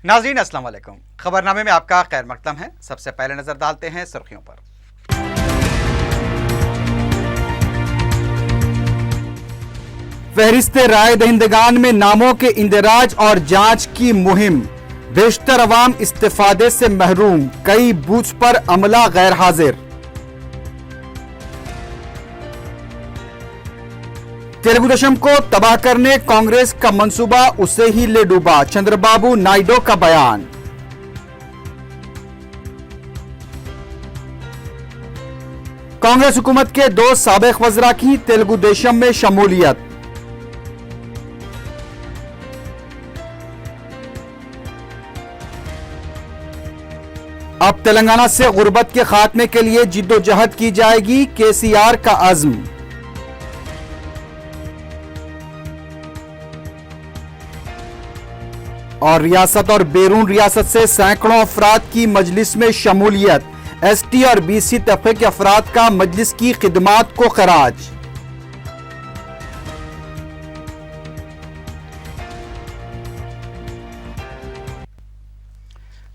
नाज़रीन अस्सलाम वालेकुम। खबरनामे में आपका खैर मकदम है। सबसे पहले नजर डालते हैं सुर्खियों पर। फहरिस्त राय दहिंदगान में नामों के इंदराज और जांच की मुहिम, बेशतर अवाम इस्तिफादे से महरूम, कई बूथ पर अमला गैर हाजिर। तेलुगु देशम को तबाह करने कांग्रेस का मंसूबा उसे ही ले डूबा, चंद्रबाबू नायडू का बयान। कांग्रेस हुकूमत के 2 साबिक वज़रा की तेलुगु देशम में शमूलियत। अब तेलंगाना से गुर्बत के खात्मे के लिए जिद्दोजहद की जाएगी, केसीआर का अज़्म। और रियासत और बैरून रियासत से सैकड़ों अफराद की मजलिस में शमूलियत, एसटी और बीसी तबके के अफराद का मजलिस की खिदमात को खराज।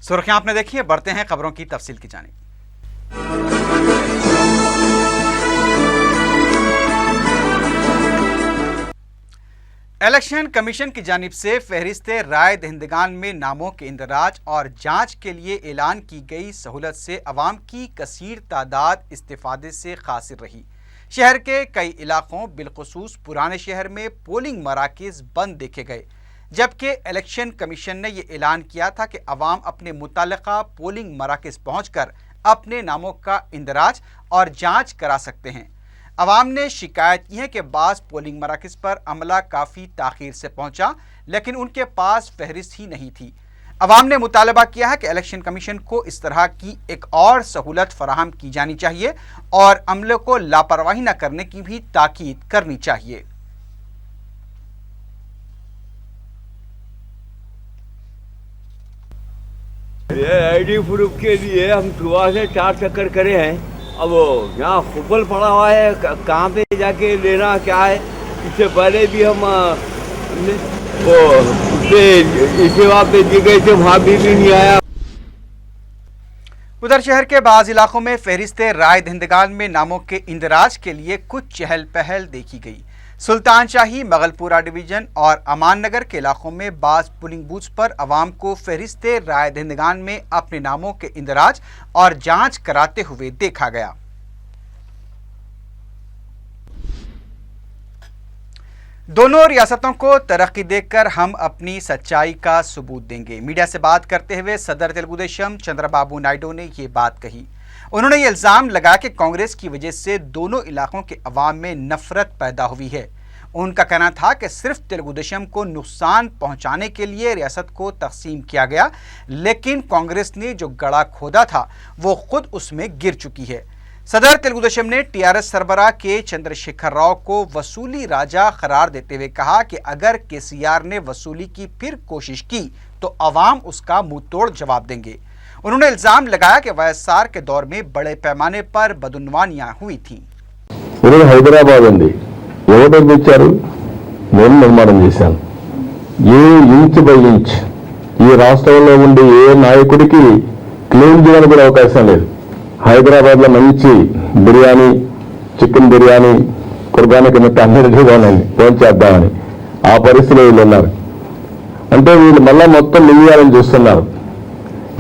सुर्खियां आपने देखी है, बढ़ते हैं खबरों की तफसील की जानिब। इलेक्शन कमीशन की जानिब से फहरिस्त राय दहिंदगान में नामों के इंदराज और जांच के लिए ऐलान की गई सहूलत से अवाम की कसीर तादाद इस्तिफादे से खासिर रही। शहर के कई इलाकों बिलखुसूस पुराने शहर में पोलिंग मराकज़ बंद देखे गए, जबकि इलेक्शन कमीशन ने यह ऐलान किया था कि अवाम अपने मुताल्लिका पोलिंग मराकज़ पहुंचकर अपने नामों का इंदराज और जांच करा सकते हैं। अवाम ने शिकायत की है कि बाज़ पोलिंग मराकज़ पर अमला काफ़ी ताख़ीर से पहुंचा, लेकिन उनके पास फहरिस्त ही नहीं थी। अवाम ने मुतालबा किया है कि इलेक्शन कमीशन को इस तरह की एक और सहूलत फराहम की जानी चाहिए और अमले को लापरवाही न करने की भी ताकीद करनी चाहिए। ये आईडी प्रूफ के लिए हम सुबह से 4 चक्कर करे हैं। अब यहाँ खुफल पड़ा हुआ है, कहाँ पे जाके लेना क्या है। इससे पहले भी हम वो इसे पे दी गई थे, वहाँ भी नहीं आया। उधर शहर के बाज़ इलाकों में फहरिस्त राय दहिंदगान में नामों के इंदराज के लिए कुछ चहल पहल देखी गई। सुल्तान शाही, मगलपुरा डिवीजन और अमान नगर के इलाकों में बाज़ पोलिंग बूथ्स पर अवाम को फहरिस्त राय दहिंदगान में अपने नामों के इंदराज और जांच कराते हुए देखा गया। दोनों रियासतों को तरक्की देकर हम अपनी सच्चाई का सबूत देंगे। मीडिया से बात करते हुए सदर तेलुगु देशम चंद्रबाबू नायडू ने ये बात कही। उन्होंने ये इल्ज़ाम लगाया कि कांग्रेस की वजह से दोनों इलाकों के अवाम में नफरत पैदा हुई है। उनका कहना था कि सिर्फ तेलुगु देशम को नुकसान पहुंचाने के लिए रियासत को तकसीम किया गया, लेकिन कांग्रेस ने जो गड़ा खोदा था वो खुद उसमें गिर चुकी है। सदर तेलुगु देशम ने टीआरएस सरबराह के चंद्रशेखर राव को वसूली राजा करार देते हुए कहा कि अगर केसीआर ने वसूली की फिर कोशिश की तो अवाम उसका मुंह तोड़ जवाब देंगे। उन्होंने इल्जाम लगाया कि वाईएसआर के दौर में बड़े पैमाने पर बदउनवानियां हुई थी। హైదరాబాద్ అండి ఎవరు నిర్మించారు? నేను నిర్మాణం చేశాను. ఏ ఇంచ్ బై ఇంచ్ ఈ రాష్ట్రంలో ఉండే ఏ నాయకుడికి క్లెయిమ్ చేయడానికి కూడా అవకాశం లేదు. హైదరాబాద్ లో మంచి బిర్యానీ, చికెన్ బిర్యానీ, కుర్బానీ కింద అన్నిటిగా ఉండండి ఫోన్ చేద్దామని ఆ పరిస్థితిలో వీళ్ళు ఉన్నారు. అంటే వీళ్ళు మళ్ళా మొత్తం మిలియాలని చూస్తున్నారు.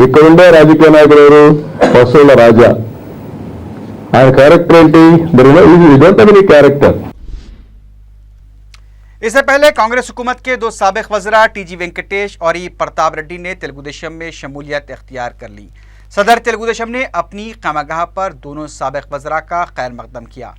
ఇక్కడ ఉండే రాజకీయ నాయకుడు ఎవరు? వసూల రాజా. ఆయన క్యారెక్టర్ ఏంటి? క్యారెక్టర్. इससे पहले कांग्रेस हुकूमत के 2 साबिक वज़रा टीजी वेंकटेश और ई प्रताप रेड्डी ने तेलुगु देशम में शमूलियत इख्तियार कर ली। सदर तेलुगु देशम ने अपनी क़यामगाह पर दोनों साबिक वज़रा का खैर मकदम किया।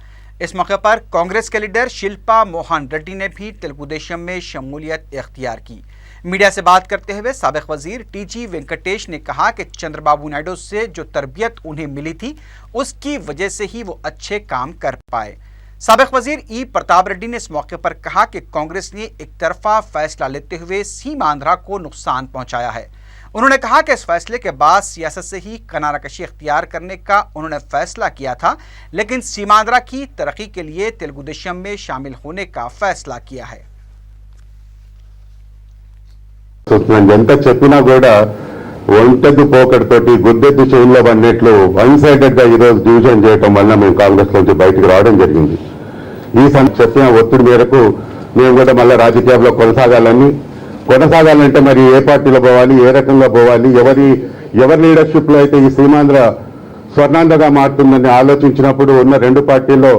इस मौके पर कांग्रेस के लीडर शिल्पा मोहन रेड्डी ने भी तेलुगु देशम में शमूलियत इख्तियार की। मीडिया से बात करते हुए साबिक वजीर टीजी वेंकटेश ने कहा कि चंद्रबाबू नायडू से जो तरबियत उन्हें मिली थी उसकी वजह से ही वो अच्छे काम कर पाए। साबिक वजीर ई प्रताप रेड्डी ने इस मौके पर कहा कि कांग्रेस ने एक तरफा फैसला लेते हुए सीमांध्रा को नुकसान पहुंचाया है। उन्होंने कहा कि इस फैसले के बाद सियासत से ही किनाराकशी इख्तियार करने का उन्होंने फैसला किया था, लेकिन सीमांध्रा की तरक्की के लिए तेलुगु देशम में शामिल होने का फैसला किया है। ఎంత చెప్పినా కూడా ఒంటెద్దు పోకడితోటి గుద్దెద్దు చెవుల్లో పడినట్లు వన్ సైడెడ్ గా ఈరోజు డివిజన్ చేయటం వల్ల మేము కాంగ్రెస్ నుంచి బయటకు రావడం జరిగింది. ఈ చెప్పిన ఒత్తిడి మేరకు మేము కూడా మళ్ళీ రాజకీయాల్లో కొనసాగాలంటే మరి ఏ పార్టీలో పోవాలి, ఏ రకంగా పోవాలి, ఎవరి లీడర్షిప్ లో అయితే ఈ సీమాంధ్ర స్వర్ణాంధ్రగా మారుతుందని ఆలోచించినప్పుడు ఉన్న రెండు పార్టీల్లో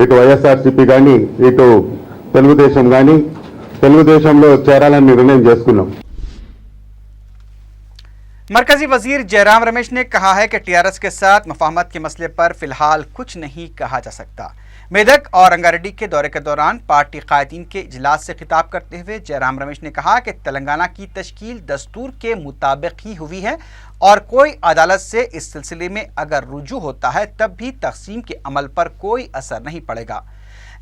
ఇటు వైఎస్ఆర్సీపీ కానీ ఇటు తెలుగుదేశం కానీ తెలుగుదేశంలో చేరాలని నిర్ణయం చేసుకున్నాం. मरकजी वजीर जयराम रमेश ने कहा है कि टीआरएस के साथ मफाहमत के मसले पर फिलहाल कुछ नहीं कहा जा सकता। मेदक और रंगारेड्डी के दौरे के दौरान पार्टी कायदीन के इजलास से खिताब करते हुए जयराम रमेश ने कहा कि तेलंगाना की तश्कील दस्तूर के मुताबिक ही हुई है और कोई अदालत से इस सिलसिले में अगर रुजू होता है तब भी तकसीम के अमल पर कोई असर नहीं पड़ेगा।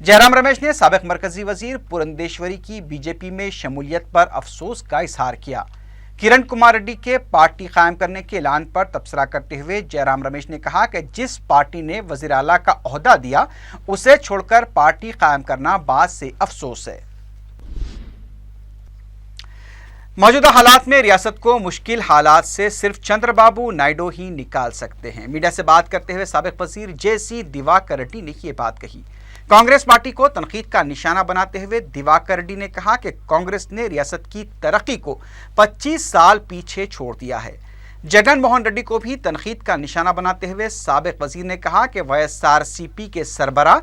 जयराम रमेश ने साबिक मरकजी वजीर पुरंदेश्वरी की बीजेपी में शमूलियत पर अफसोस का इजहार किया। किरण कुमार रेड्डी के पार्टी कायम करने के ऐलान पर तबसरा करते हुए जयराम रमेश ने कहा कि जिस पार्टी ने वजीर आला का ओहदा दिया उसे छोड़कर पार्टी कायम करना बात से अफसोस है। मौजूदा हालात में रियासत को मुश्किल हालात से सिर्फ चंद्रबाबू नायडू ही निकाल सकते हैं। मीडिया से बात करते हुए साबिक वजीर जेसी दिवाकर रेड्डी ने ये बात कही। कांग्रेस पार्टी को तनकीद का निशाना बनाते हुए दिवाकर रेड्डी ने कहा कि कांग्रेस ने रियासत की तरक्की को 25 साल पीछे छोड़ दिया है। जगन मोहन रेड्डी को भी तनकीद का निशाना बनाते हुए साबिक वजीर ने कहा कि वाईएसआरसीपी के सरबराह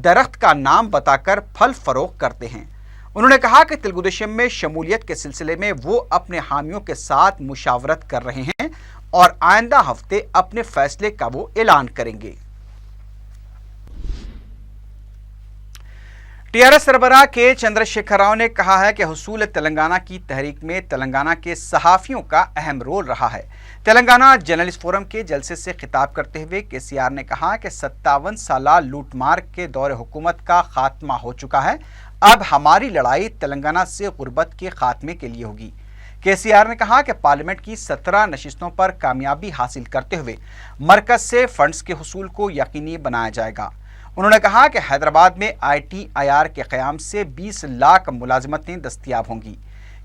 दरख्त का नाम बताकर फल फरोख्त करते हैं। उन्होंने कहा कि तेलुगुदेशम में शमूलियत के सिलसिले में वो अपने हामियों के साथ मुशावरत कर रहे हैं और आइंदा हफ्ते अपने फैसले का वो ऐलान करेंगे। टीआरएस सरबराह के चंद्रशेखर राव ने कहा है कि हुसूल तेलंगाना की तहरीक में तेलंगाना के सहाफ़ियों का अहम रोल रहा है। तेलंगाना जर्नलिस्ट फोरम के जलसे से खिताब करते हुए केसीआर ने कहा कि 57 साला लूटमार के दौर हुकूमत का खात्मा हो चुका है। अब हमारी लड़ाई तेलंगाना से गुर्बत के खात्मे के लिए होगी। केसीआर ने कहा कि पार्लियामेंट की 17 नशिस्तों पर कामयाबी हासिल करते हुए मरकज से फंड्स के हुसूल को यकीनी बनाया जाएगा। उन्होंने कहा कि हैदराबाद में ITIR के क़याम से 20 लाख मुलाजमतें दस्तयाब होंगी।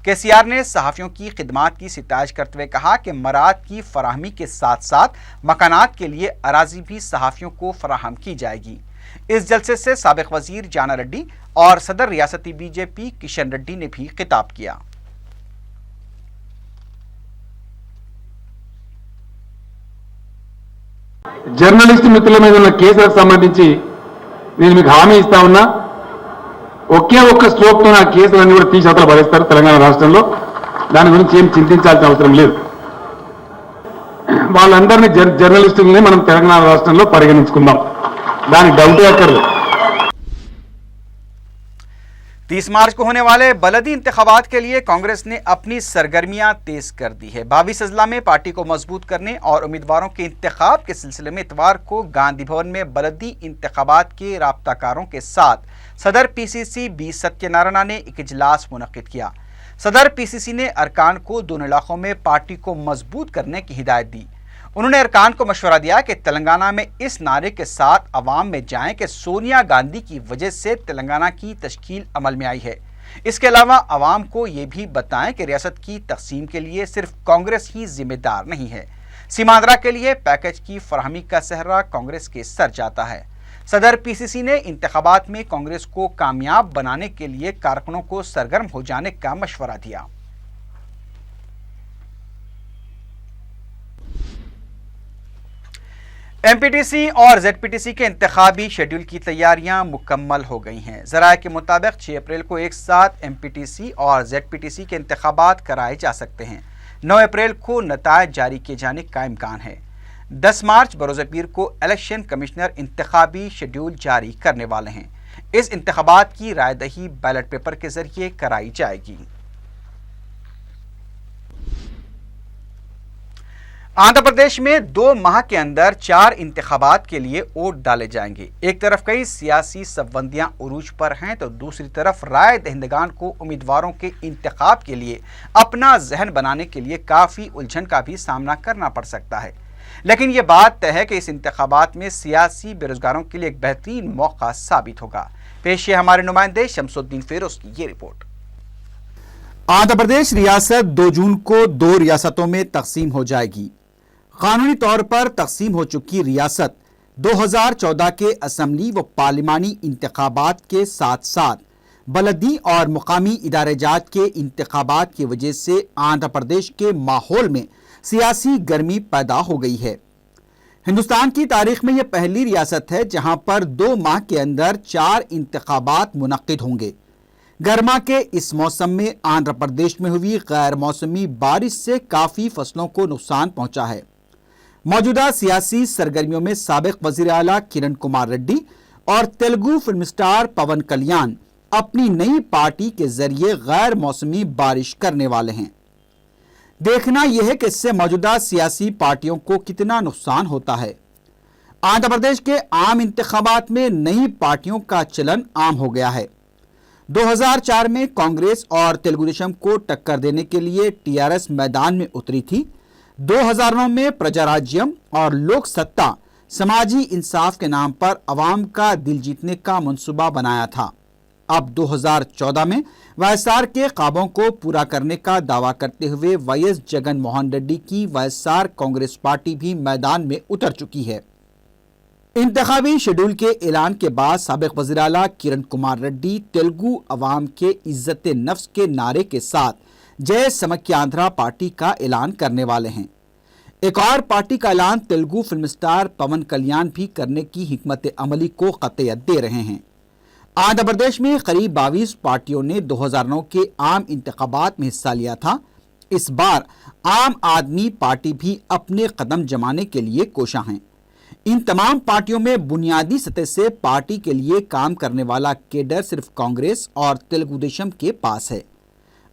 केसीआर ने सहाफ़ियों की खिदमात की सिताइश करते हुए कहा कि मराद की फराहमी के साथ साथ मकानात के लिए अराजी भी सहाफ़ियों को फराहम की जाएगी। इस जलसे से साबिक वजीर जाना रेड्डी और सदर रियासती बीजेपी किशन रेड्डी ने भी खिताब किया। జర్నలిస్ట్ మిత్రుల మీద ఉన్న కేసులకు సంబంధించి నేను మీకు హామీ ఇస్తా ఉన్నా, ఒకే ఒక్క స్ట్రోక్తో ఆ కేసులన్నీ కూడా తీసి అవతల పడేస్తారు తెలంగాణ రాష్ట్రంలో. దాని గురించి ఏం చింతించాల్సిన అవసరం లేదు. వాళ్ళందరినీ జర్నలిస్టులని మనం తెలంగాణ రాష్ట్రంలో పరిగణించుకుందాం, దానికి డౌట్ అక్కర్లేదు. 30 मार्च को होने वाले बलदी इंतखाबात के लिए कांग्रेस ने अपनी सरगर्मियां तेज कर दी है। 22 अजला में पार्टी को मजबूत करने और उम्मीदवारों के इंतखाब के सिलसिले में इतवार को गांधी भवन में बलदी इंतखाबात के राब्ताकारों के साथ सदर PCC बी सत्यनारायण ने एक इजलास मुनक्किद किया। सदर PCC ने अरकान को दोनों इलाकों में पार्टी को मजबूत करने की हिदायत दी। उन्होंने अरकान को मशवरा दिया कि तेलंगाना में इस नारे के साथ अवाम में जाएं कि सोनिया गांधी की वजह से तेलंगाना की तश्कील अमल में आई है। इसके अलावा अवाम को ये भी बताएं कि रियासत की तकसीम के लिए सिर्फ कांग्रेस ही जिम्मेदार नहीं है। सीमांध्रा के लिए पैकेज की फराहमी का सहरा कांग्रेस के सर जाता है। सदर PCC ने इंतखाबात में कांग्रेस को कामयाब बनाने के लिए कारकुनों को सरगर्म हो जाने का मशवरा दिया। MPTC और ZPTC के इंतखाबी शेड्यूल की तैयारियां मुकम्मल हो गई हैं। ज़राए के मुताबिक 6 अप्रैल को एक साथ MPTC और ZPTC के इंतखाबात कराए जा सकते हैं। 9 अप्रैल को नतायज जारी किए जाने का इम्कान है। 10 मार्च बरोज़ पीर को इलेक्शन कमिश्नर इंतखाबी शेड्यूल जारी करने वाले हैं। इस इंतखाबात की रायदही बैलेट पेपर के जरिए कराई जाएगी। आंध्र प्रदेश में 2 माह के अंदर 4 इंतखाबात के लिए वोट डाले जाएंगे। एक तरफ कई सियासी सबबंदियां उरूज पर हैं तो दूसरी तरफ राय दहिंदगान को उम्मीदवारों के इंतखाब के लिए अपना जहन बनाने के लिए काफ़ी उलझन का भी सामना करना पड़ सकता है। लेकिन ये बात तय है कि इस इंतखाबात में सियासी बेरोजगारों के लिए एक बेहतरीन मौका साबित होगा। पेश है हमारे नुमाइंदे शमसुद्दीन फेरोज की ये रिपोर्ट। आंध्र प्रदेश रियासत 2 जून को 2 रियासतों में तकसीम हो जाएगी। कानूनी तौर पर तकसीम हो चुकी रियासत 2014 के असम्बली व पार्लिमानी इंतखाबात के साथ साथ बलदी और मुकामी इदारे-जात के इंतखाबात की वजह से आंध्र प्रदेश के माहौल में सियासी गर्मी पैदा हो गई है। हिंदुस्तान की तारीख में यह पहली रियासत है जहां पर 2 माह के अंदर 4 इंतखाबात मुनक्किद होंगे। गर्मा के इस मौसम में आंध्र प्रदेश में हुई गैर मौसमी बारिश से काफ़ी फसलों को नुकसान पहुंचा है। मौजूदा सियासी सरगर्मियों में साबिक वज़ीर आला किरण कुमार रेड्डी और तेलुगु फिल्म स्टार पवन कल्याण अपनी नई पार्टी के जरिए गैर मौसमी बारिश करने वाले हैं। देखना यह है कि इससे मौजूदा सियासी पार्टियों को कितना नुकसान होता है। आंध्र प्रदेश के आम इंतखाबात में नई पार्टियों का चलन आम हो गया है। 2004 में कांग्रेस और तेलुगु देशम को टक्कर देने के लिए टीआरएस मैदान में उतरी थी। 2009 में प्रजाराज्यम और लोक सत्ता समाजी इंसाफ के नाम पर अवाम का दिल जीतने का मंसूबा बनाया था। अब 2014 में वाईएसआर के ख्वाबों को पूरा करने का दावा करते हुए वाईएस जगन मोहन रेड्डी की वाईएसआर कांग्रेस पार्टी भी मैदान में उतर चुकी है। इंतखाबी शेड्यूल के ऐलान के बाद साबिक वज़ीर आला किरण कुमार रेड्डी तेलुगु अवाम के इज्जत नफ्स के नारे के साथ जय समक्यांध्रा पार्टी का ऐलान करने वाले हैं। एक और पार्टी का ऐलान तेलुगु फिल्म स्टार पवन कल्याण भी करने की हिकमत अमली को क़तईयत दे रहे हैं। आंध्र प्रदेश में करीब 22 पार्टियों ने 2009 के आम इंतखाबात में हिस्सा लिया था। इस बार आम आदमी पार्टी भी अपने कदम जमाने के लिए कोशा हैं। इन तमाम पार्टियों में बुनियादी सतह से पार्टी के लिए काम करने वाला केडर सिर्फ कांग्रेस और तेलुगु देशम के पास है।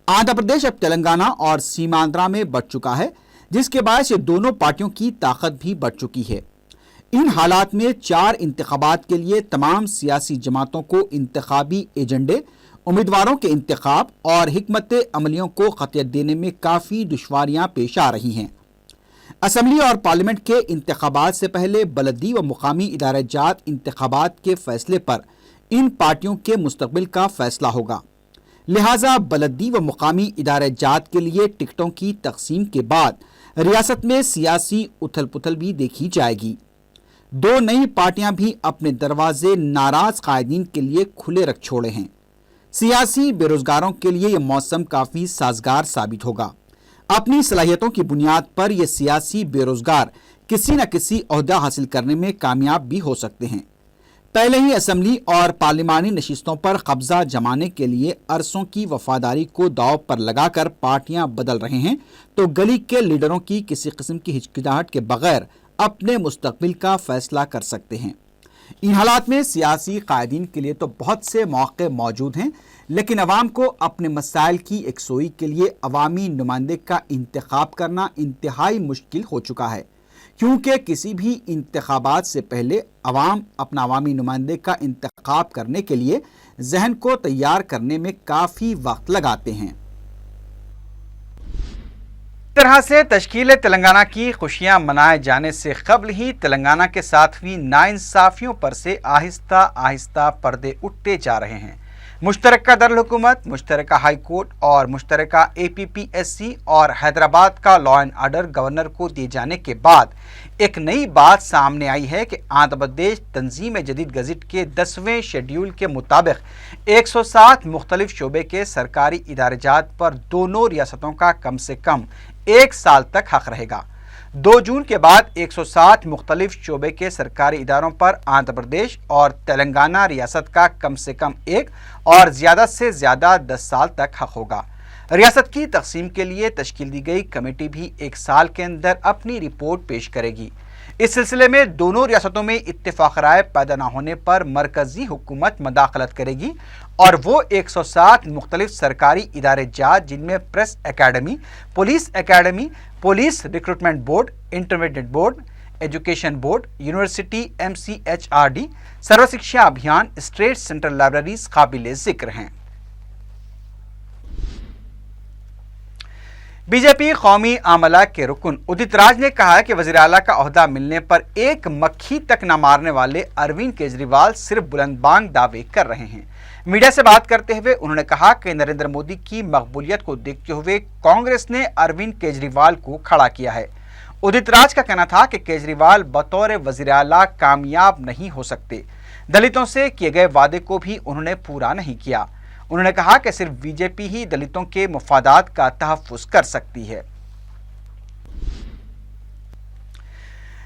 आंध्र प्रदेश अब तेलंगाना और सीमांध्रा में बढ़ चुका है, जिसके बायस ये दोनों पार्टियों की ताकत भी बढ़ चुकी है। इन हालात में 4 इंतखाबात के लिए तमाम सियासी जमातों को इंतखाबी एजेंडे, उम्मीदवारों के इंतखाब और हिकमत अमलियों को क़तईयत देने में काफ़ी दुश्वारियां पेश आ रही हैं। असम्बली और पार्लियामेंट के इंतखाबात से पहले बलदी व मुकामी इदारे-जात इंतखाबात के फैसले पर इन पार्टियों के मुस्तकबिल का फैसला होगा। लिहाजा बलदी व मुकामी इदारे-जात के लिए टिकटों की तकसीम के बाद रियासत में सियासी उथल पुथल भी देखी जाएगी। 2 नई पार्टियां भी अपने दरवाजे नाराज कायदीन के लिए खुले रख छोड़े हैं। सियासी बेरोजगारों के लिए यह मौसम काफ़ी साजगार साबित होगा। अपनी सलाहियतों की बुनियाद पर ये सियासी बेरोजगार किसी न किसी ओहदा हासिल करने में कामयाब भी हो सकते हैं। पहले ही असम्बली और पार्लिमानी नशिस्तों पर कब्जा जमाने के लिए अरसों की वफादारी को दाव पर लगाकर पार्टियां बदल रहे हैं, तो गली के लीडरों की किसी किस्म की हिचकिचाहट के बगैर अपने मुस्तकबिल का फैसला कर सकते हैं। इन हालात में सियासी कायदीन के लिए तो बहुत से मौके मौजूद हैं, लेकिन अवाम को अपने मसाइल की एकसोई के लिए अवामी नुमाइंदे का इंतखाब करना इंतहाई मुश्किल हो चुका है, क्योंकि किसी भी इंतखाबात से पहले अवाम अपना अवामी नुमाइंदे का इंतखाब करने के लिए जहन को तैयार करने में काफ़ी वक्त लगाते हैं। इस तरह से तश्कील तेलंगाना की खुशियां मनाए जाने से कबल ही तेलंगाना के साथ हुई नाइंसाफियों पर से आहिस्ता आहिस्ता पर्दे उठते जा रहे हैं। मुश्तरका दारुल-हुकूमत, मुश्तरका हाई कोर्ट और मुश्तरका APPSC और हैदराबाद का लॉ एंड ऑर्डर गवर्नर को दिए जाने के बाद एक नई बात सामने आई है कि आंध्र प्रदेश तंजीम जदीद गज़ट के 10वें शेड्यूल के मुताबिक 107 मुख्तलिफ शोबे के सरकारी इदारे-जात पर दोनों रियासतों का कम से कम 1 साल तक हक रहेगा। 2 जून के बाद 107 मुख्तलिफ शोबे के सरकारी इदारों पर आंध्र प्रदेश और तेलंगाना रियासत का कम से कम 1 और ज़्यादा से ज़्यादा 10 साल तक हक होगा। रियासत की तकसीम के लिए तश्कील दी गई कमेटी भी 1 साल के अंदर अपनी रिपोर्ट पेश करेगी। इस सिलसिले में दोनों रियासतों में इत्तेफाक राय पैदा न होने पर मरकजी हुकूमत मदाखलत करेगी और वो 107 मुख्तलिफ सरकारी इदारे-जात, जिनमें press academy, police recruitment board, intermediate board, education board, university, MCHRD, सर्व शिक्षा अभियान, स्टेट सेंट्रल लाइब्रेरीज काबिल जिक्र हैं। बीजेपी कौमी आमला के रुकन उदित राज ने कहा है कि वज़ीर आला का ओहदा मिलने पर एक मक्खी तक न मारने वाले अरविंद केजरीवाल सिर्फ बुलंदबांग दावे कर रहे हैं। मीडिया से बात करते हुए उन्होंने कहा कि नरेंद्र मोदी की मकबूलियत को देखते हुए कांग्रेस ने अरविंद केजरीवाल को खड़ा किया है। उदित राज का कहना था कि केजरीवाल बतौर वज़ीर आला कामयाब नहीं हो सकते। दलितों से किए गए वादे को भी उन्होंने पूरा नहीं किया। उन्होंने कहा कि सिर्फ बीजेपी ही दलितों के मफादात का तहफ़्फ़ुज़ कर सकती है।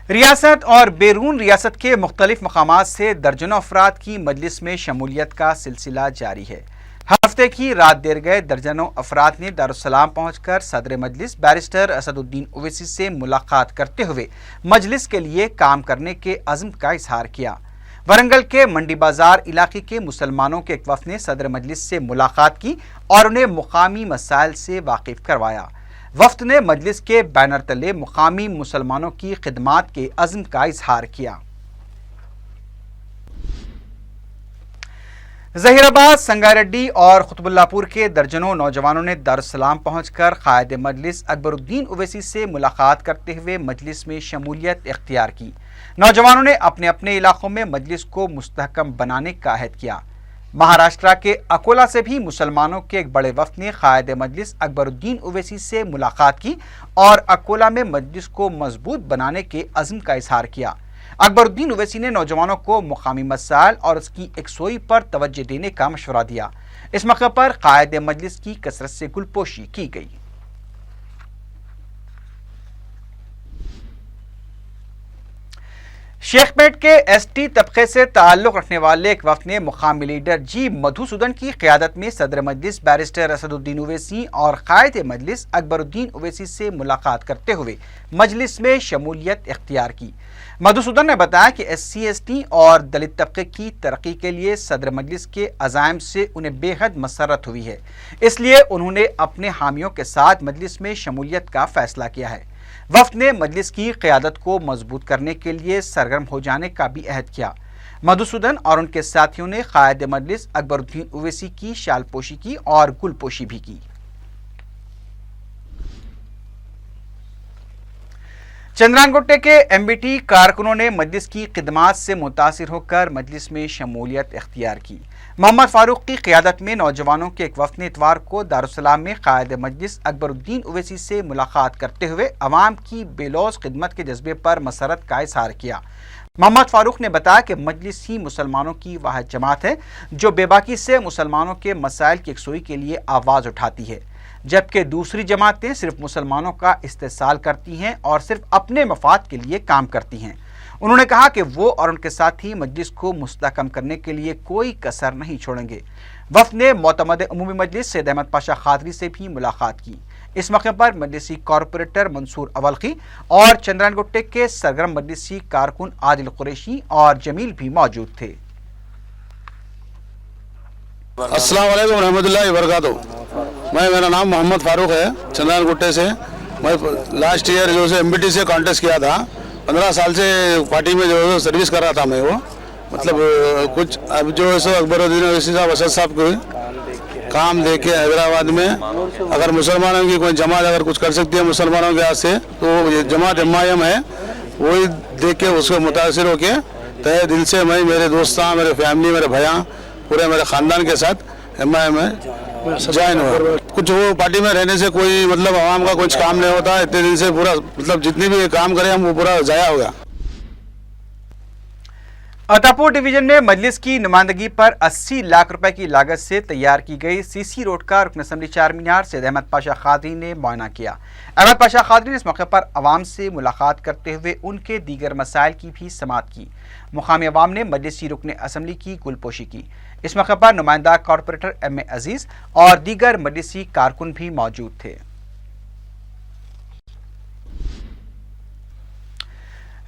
रियासत और बैरून रियासत के मुख्तलिफ मकामात से दर्जनों अफराद की मजलिस में शमूलियत का सिलसिला जारी है। हफ्ते की रात देर गए दर्जनों अफराद ने दारुस्सलाम पहुंचकर सदर मजलिस बैरिस्टर असदुद्दीन ओवैसी से मुलाकात करते हुए मजलिस के लिए काम करने के अज़्म का इजहार किया। वरंगल के मंडी बाजार इलाके के मुसलमानों के एक वफ़द ने सदर मजलिस से मुलाकात की और उन्हें मुकामी मसाइल से वाकिफ करवाया। वफ़द ने मजलिस के बैनर तले मुकामी मुसलमानों की खिदमात के अज़्म का इजहार किया। ज़हीराबाद, संगारेड्डी और कुतुबुल्लाहपुर के दर्जनों नौजवानों ने दारुस्सलाम पहुंचकर कायद मजलिस अकबरुद्दीन ओवैसी से मुलाकात करते हुए मजलिस में शमूलियत इख्तियार की। नौजवानों ने अपने अपने इलाकों में मजलिस को मुस्तहकम बनाने का अहद किया। महाराष्ट्र के अकोला से भी मुसलमानों के एक बड़े वफ़द ने कायद मजलिस अकबरुद्दीन ओवैसी से मुलाकात की और अकोला में मजलिस को मजबूत बनाने के अज़्म का इजहार किया। अकबरुद्दीन ओवैसी ने नौजवानों को मुकामी मसाइल और उसकी यकसोई पर तवज्जो देने का मशवरा दिया। इस मौके पर कायद मजलिस की कसरत से गुलपोशी की गई। शेखपेट के एसटी तबके से ताल्लुक़ रखने वाले एक वफ़द ने मुकामी लीडर जी मधुसूदन की क़यादत में सदर मजलिस बैरिस्टर असदुद्दीन ओवैसी और कायद मजलिस अकबरुद्दीन ओवैसी से मुलाकात करते हुए मजलिस में शमूलियत इख्तियार की। मधुसूदन ने बताया कि SC/ST और दलित तबके की तरक्की के लिए सदर मजलिस के अज़ाइम से उन्हें बेहद मसरत हुई है, इसलिए उन्होंने अपने हामियों के साथ मजलिस में शमूलियत का फ़ैसला किया है। वफ़द ने मजलिस की क़यादत को मजबूत करने के लिए सरगर्म हो जाने का भी अहद किया। मधुसूदन और उनके साथियों ने कायद मजलिस अकबरुद्दीन ओवैसी की शालपोशी की और गुलपोशी भी की। चंद्रानगुट्टे के MBT कारकुनों ने मजलिस की खिदमात से मुतासिर होकर मजलिस में शमूलियत इख्तियार की। मोहम्मद फारूक की क़यादत में नौजवानों के एक वफ़द ने इतवार को दारुस्सलाम में कायद मजलिस अकबरुद्दीन ओवैसी से मुलाकात करते हुए अवाम की बेलौस खिदमत के जज्बे पर मसरत का इजहार किया। मोहम्मद फारूक ने बताया कि मजलिस ही मुसलमानों की वाहिद जमात है जो बेबाकी से मुसलमानों के मसाइल की यकसोई के लिए आवाज़ उठाती है, जबकि दूसरी जमातें सिर्फ मुसलमानों का इस्तेसाल करती हैं और सिर्फ अपने मफाद के लिए काम करती हैं। उन्होंने कहा कि वो और उनके साथी मजलिस को मुस्तहकम करने के लिए कोई कसर नहीं छोड़ेंगे। वफ़द ने मोतमद उमूमी मजलिस सैयद अहमद पाशा खादरी से भी मुलाकात की। इस मौके पर मजलिसी कॉरपोरेटर मंसूर अवलखी और चंद्रानगुट्टे के सरगर्म मजलिसी कारकुन आदिल कुरैशी और जमील भी मौजूद थे। अस्सलाम वालेकुम रहमतुल्लाहि व बरकातहू। मेरा नाम मोहम्मद फारूक है, चंद्रानगुट्टे से। मैं लास्ट ईयर जो है MBT से कॉन्टेस्ट किया था। 15 साल से पार्टी में जो है सर्विस कर रहा था मैं। वो मतलब कुछ अब जो है सो अकबरुद्दीन ओवैसी साहब असद साहब को काम देके हैदराबाद में अगर मुसलमानों की कोई जमात अगर कुछ कर सकती है मुसलमानों के हाथ से, तो ये जमात MIM है। वही देख के उसको मुतासिर होके तहे दिल से मैं, मेरे दोस्तां, मेरे फैमिली, मेरे भैया, पूरे मेरे ख़ानदान के साथ MIM में ज्वाइन हुआ। कुछ वो पार्टी में रहने से कोई मतलब आवाम का कुछ काम नहीं होता। इतने दिन से पूरा मतलब जितनी भी काम करें हम वो पूरा ज़ाया होगा। अतापुर डिवीजन में मजलिस की नुमाइंदगी पर 80 लाख रुपए की लागत से तैयार की गई CC रोड का रुकन असम्बली चार मीनार सैयद अहमद पाशा खादरी ने मुआयना किया। अहमद पाशा खादरी ने इस मौके पर अवाम से मुलाकात करते हुए उनके दीगर मसाइल की भी समाअत की। मुकामी अवाम ने मजलिसी रुकन असम्बली की गुलपोशी की। इस मौके पर नुमाइंदा कॉरपोरेटर MA अजीज और दीगर मजलिसी कारकुन भी मौजूद थे।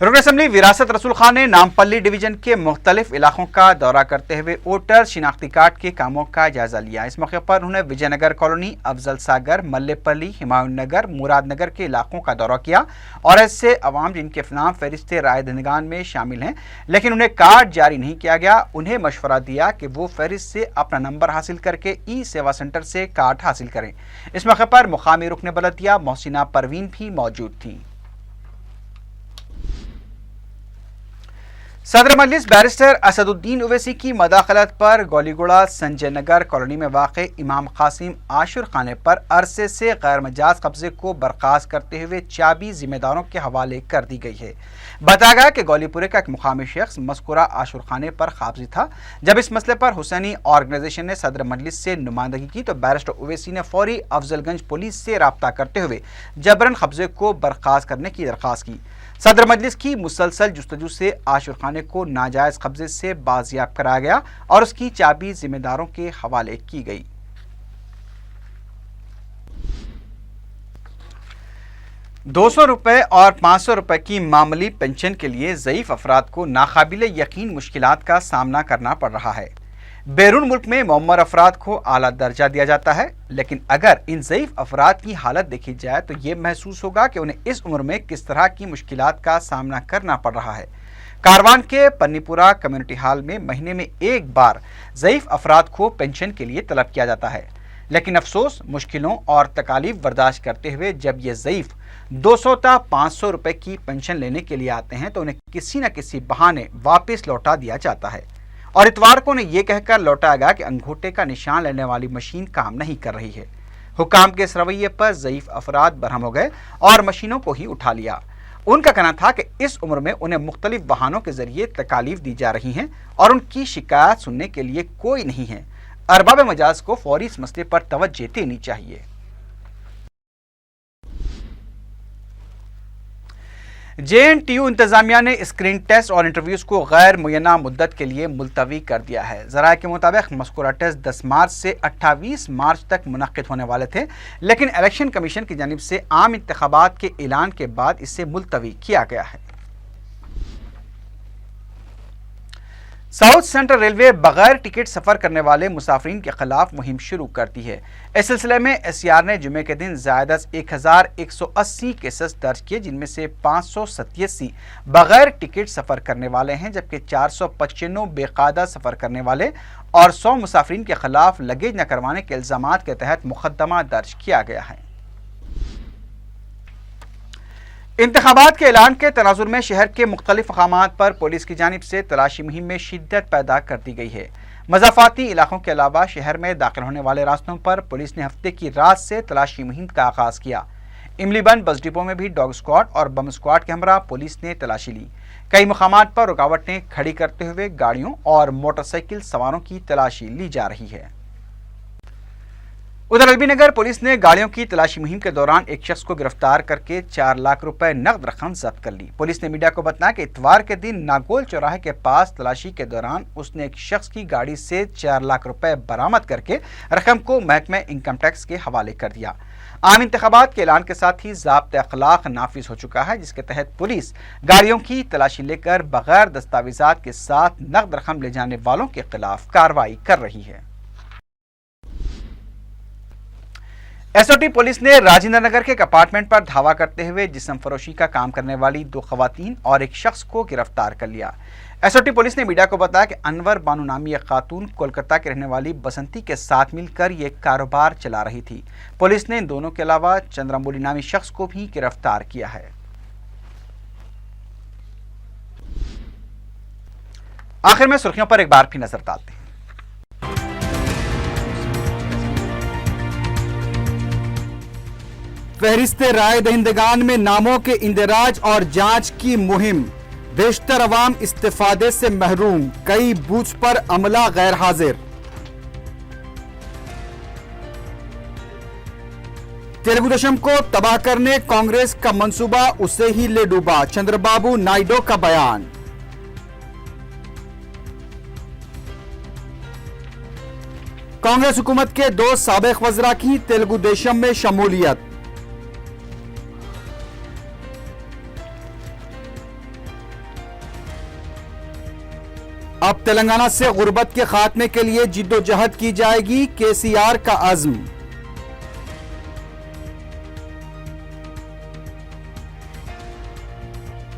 रुकन असम्बली विरासत रसूल खान ने नामपल्ली डिवीजन के मुख्तलिफ इलाकों का दौरा करते हुए वोटर शिनाख्ती कार्ड के कामों का जायजा लिया। इस मौके पर उन्होंने विजयनगर कॉलोनी, अफजल सागर, मल्लेपल्ली, हिमायूं नगर, मुराद नगर के इलाकों का दौरा किया और ऐसे अवाम जिनके नाम फहरिस्त राय दहिंदगान में शामिल हैं लेकिन उन्हें कार्ड जारी नहीं किया गया, उन्हें मशवरा दिया कि वो फहरिस्त से अपना नंबर हासिल करके सेवा सेंटर से कार्ड हासिल करें। इस मौके पर मुकामी रुकन बलदिया मोहसिना परवीन भी मौजूद थी। सदर मजलिस बैरिस्टर असदुद्दीन ओवैसी की मदाखलत पर गोलीगुड़ा संजय नगर कॉलोनी में वाक़े इमाम कासिम आशुर खाने पर अरसे से गैर मजाज कब्जे को बर्खास्त करते हुए चाबी जिम्मेदारों के हवाले कर दी गई है। बताया गया कि गौलीपुरे का एक मुकामी शख्स मस्कुरा आशुर खाने पर काबजी था। जब इस मसले पर हुसैनी ऑर्गेनाइजेशन ने सदर मजलिस से नुमाइंदगी की तो बैरिस्टर ओवैसी ने फौरी अफजलगंज पुलिस से रब्ता करते हुए जबरन कब्जे को बर्खास्त करने की दरख्वास्त की। सदर मजलिस की मुसलसल जुस्तजू से आशुर खाने को नाजायज कब्जे से बाजियाब कराया गया और उसकी चाबी जिम्मेदारों के हवाले की गई। ₹200 और ₹500 की मामूली पेंशन के लिए ज़ईफ़ अफराद को नाकाबिले यकीन मुश्किलात का सामना करना पड़ रहा है। बैरून मुल्क में मुअम्मर अफराद को आला दर्जा दिया जाता है, लेकिन अगर इन ज़ईफ़ अफराद की हालत देखी जाए तो ये महसूस होगा कि उन्हें इस उम्र में किस तरह की मुश्किलात का सामना करना पड़ रहा है। कारवान के पन्नीपुरा कम्युनिटी हॉल में महीने में एक बार ज़ईफ़ अफराद को पेंशन के लिए तलब किया जाता है, लेकिन अफसोस मुश्किलों और तकालीफ बर्दाश्त करते हुए जब ये ज़ईफ़ 200 या ₹500 की पेंशन लेने के लिए आते हैं तो उन्हें किसी न किसी बहाने वापस लौटा दिया जाता है और इतवार को उन्हें यह कहकर लौटाया गया कि अंगूठे का निशान लेने वाली मशीन काम नहीं कर रही है। हुकाम के इस रवैये पर ज़ईफ़ अफराद बरहम हो गए और मशीनों को ही उठा लिया। उनका कहना था कि इस उम्र में उन्हें मुख्तलिफ बहानों के जरिए तकालीफ दी जा रही हैं और उनकी शिकायत सुनने के लिए कोई नहीं है। अरबाब मजाज को फौरी इस मसले पर तवज्जो देनी चाहिए। JNTU इंतजामिया ने स्क्रीन टेस्ट और इंटरव्यूज को गैर मुय्यना मुद्दत के लिए मुलतवी कर दिया है। ज़राए के मुताबिक मज़कूरा टेस्ट 10 मार्च से 28 मार्च तक मुनक़्क़िद होने वाले थे, लेकिन इलेक्शन कमीशन की जानिब से आम इंतख़ाबात के ऐलान के बाद इसे मुलतवी किया गया है। साउथ सेंट्रल रेलवे बगैर टिकट सफ़र करने वाले मुसाफिरीन के खिलाफ मुहिम शुरू करती है। इस सिलसिले में SCR ने जुमे के दिन ज़्यादा 1180 केसेस दर्ज किए, जिनमें से 587 बगैर टिकट सफ़र करने वाले हैं, जबकि 495 बेकायदा सफ़र करने वाले और 100 मुसाफिरीन के खिलाफ लगेज न करवाने के इल्ज़ामात के तहत मुकदमा दर्ज किया गया है। इंतखाबात के ऐलान के तनाजुर में शहर के मुख्तलिफ मकामात पर पुलिस की जानिब से तलाशी मुहिम में शिद्दत पैदा कर दी गई है। मज़ाफ़ाती इलाकों के अलावा शहर में दाखिल होने वाले रास्तों पर पुलिस ने हफ्ते की रात से तलाशी मुहिम का आगाज़ किया। इमलीबंद बस डिपो में भी डॉग स्क्वाड और बम स्क्वाड के हमरा पुलिस ने तलाशी ली। कई मकामात पर रुकावटें खड़ी करते हुए गाड़ियों और मोटरसाइकिल सवारों की तलाशी ली जा रही है। उधर अलबीनगर पुलिस ने गाड़ियों की तलाशी मुहिम के दौरान एक शख्स को गिरफ्तार करके 4 लाख रुपए नकद रकम जब्त कर ली। पुलिस ने मीडिया को बताया कि इतवार के दिन नागोल चौराहे के पास तलाशी के दौरान उसने एक शख्स की गाड़ी से 4 लाख रुपए बरामद करके रकम को महकमा इनकम टैक्स के हवाले कर दिया। आम इंतखाबात के ऐलान के साथ ही ज़ाब्ता अखलाक नाफिज हो चुका है, जिसके तहत पुलिस गाड़ियों की तलाशी लेकर बगैर दस्तावेजात के साथ नकद रकम ले जाने वालों के खिलाफ कार्रवाई कर रही है। SOT पुलिस ने राजेंद्र नगर के एक अपार्टमेंट पर धावा करते हुए जिस्म फरोशी का काम करने वाली 2 खवातीन और एक शख्स को गिरफ्तार कर लिया। SOT पुलिस ने मीडिया को बताया कि अनवर बानू नामी एक खातून कोलकाता के रहने वाली बसंती के साथ मिलकर ये कारोबार चला रही थी। पुलिस ने इन दोनों के अलावा चंद्रमौली नामी शख्स को भी गिरफ्तार किया है। आखिर में सुर्खियों पर एक बार फिर नजर डालते हैं। फहरिस्त राय दहिंदगान में नामों के इंदराज और जांच की मुहिम, बेशतर अवाम इस्तिफादे से महरूम, कई बूथ पर अमला गैर हाजिर। तेलुगुदेशम को तबाह करने कांग्रेस का मंसूबा उसे ही ले डूबा, चंद्रबाबू नायडू का बयान। कांग्रेस हुकूमत के 2 साबिक वज़रा की तेलुगुदेशम में शमूलियत। अब तेलंगाना से गुर्बत के खात्मे के लिए जिद्दोजहद की जाएगी, KCR का अज़्म।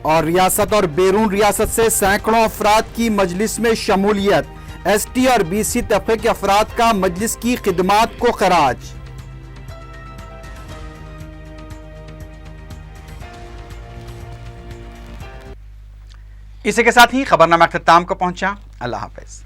और रियासत और बैरून रियासत से सैकड़ों अफराद की मजलिस में शमूलियत, ST और BC तबके के अफराद का मजलिस की खिदमात को खराज। इसी के साथ ही खबरनामा अख्ताम को पहुंचा। अल्लाह हाफिज।